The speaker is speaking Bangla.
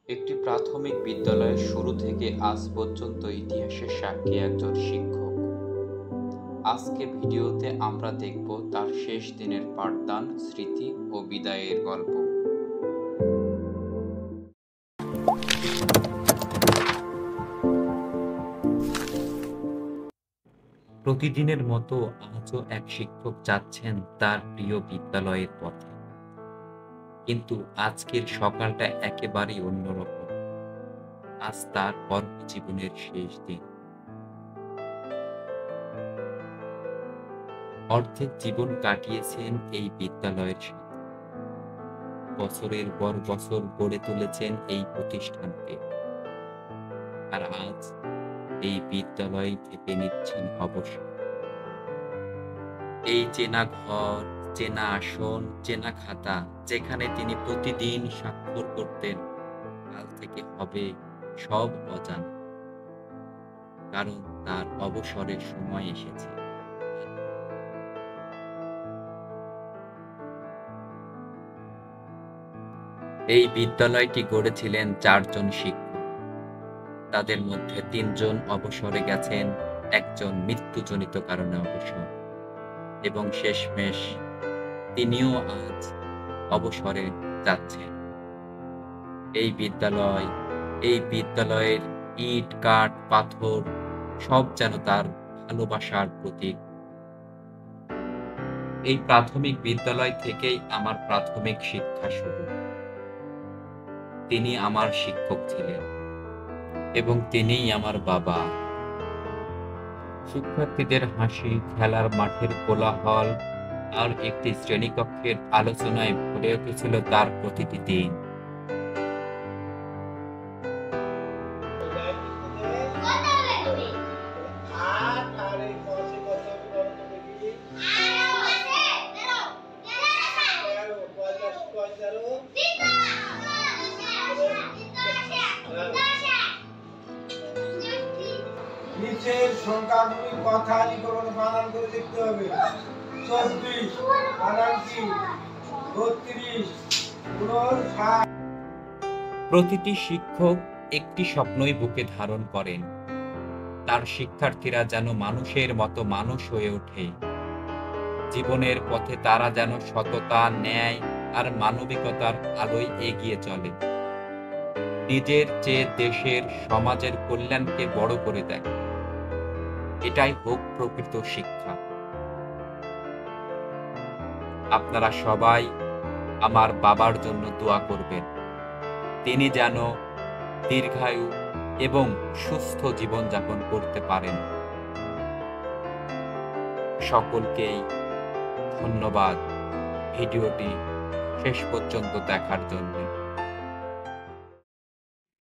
একটি প্রাথমিক বিদ্যালয়ের শুরু থেকে আজ পর্যন্ত ইতিহাসের সাক্ষী একজন শিক্ষক। আজকে ভিডিওতে আমরা দেখব তার শেষ দিনের পাঠদান, স্মৃতি ও বিদায়ের গল্প। প্রতিদিনের মতো আজও এক শিক্ষক যাচ্ছেন তার প্রিয় বিদ্যালয়ের পথে, কিন্তু আজকের সকালটা একেবারেই অন্যরকম। আজ তার কর্মজীবনের শেষ দিন। অর্ধেক জীবন কাটিয়েছেন এই বিদ্যালয়ের সাথে। বছরের পর বছর গড়ে তুলেছেন এই প্রতিষ্ঠানকে, আর আজ এই বিদ্যালয় থেকে নিচ্ছেন অবসর। এই চেনা ঘর, চেনা আসন, চেনা খাতা, যেখানে তিনি প্রতিদিন স্বাক্ষর করতেন, কাল থেকে হবে সব অজানা, কারণ তার অবসরের সময় এসেছে। এই বিদ্যালয়টি গড়েছিলেন 4 জন শিক্ষক। তাদের মধ্যে 3 জন অবসরে গেছেন, একজন মৃত্যুজনিত কারণে অবসর, এবং শেষমেশ তিনিও আজ অবসরে যাচ্ছেন। এই বিদ্যালয়ের ইট, কাঠ, পাথর সব যেন তার ভালোবাসার প্রতীক। এই প্রাথমিক বিদ্যালয় থেকেই আমার প্রাথমিক শিক্ষা শুরু। তিনি আমার শিক্ষক ছিলেন এবং তিনিই আমার বাবা। শিক্ষার্থীদের হাসি, খেলার মাঠের কোলাহল আর একটি শ্রেণীকক্ষের আলোচনায় ভরে উঠেছিল তার প্রতিটি দিন। নিচের সংখ্যাগুলির কথা লিখে বানান করে দেখতে হবে। 24 বানান কি? 32 59। প্রতিটি শিক্ষক একটি স্বপ্নই বুকে ধারণ করেন, তার শিক্ষার্থীরা যেন মানুষের মতো মানুষ হয়ে ওঠে। জীবনের পথে তারা যেন সততা, ন্যায় আর মানবিকতার আলোয় এগিয়ে চলে। নিজের চেয়ে দেশের, সমাজের কল্যাণকে বড় করে দেয়। এটাই হোক প্রকৃত শিক্ষা। আপনারা সবাই আমার বাবার জন্য দোয়া করবেন। তিনি যেন দীর্ঘায়ু এবং সুস্থ জীবনযাপন করতে পারেন। সকলকেই ধন্যবাদ ভিডিওটি শেষ পর্যন্ত দেখার জন্য।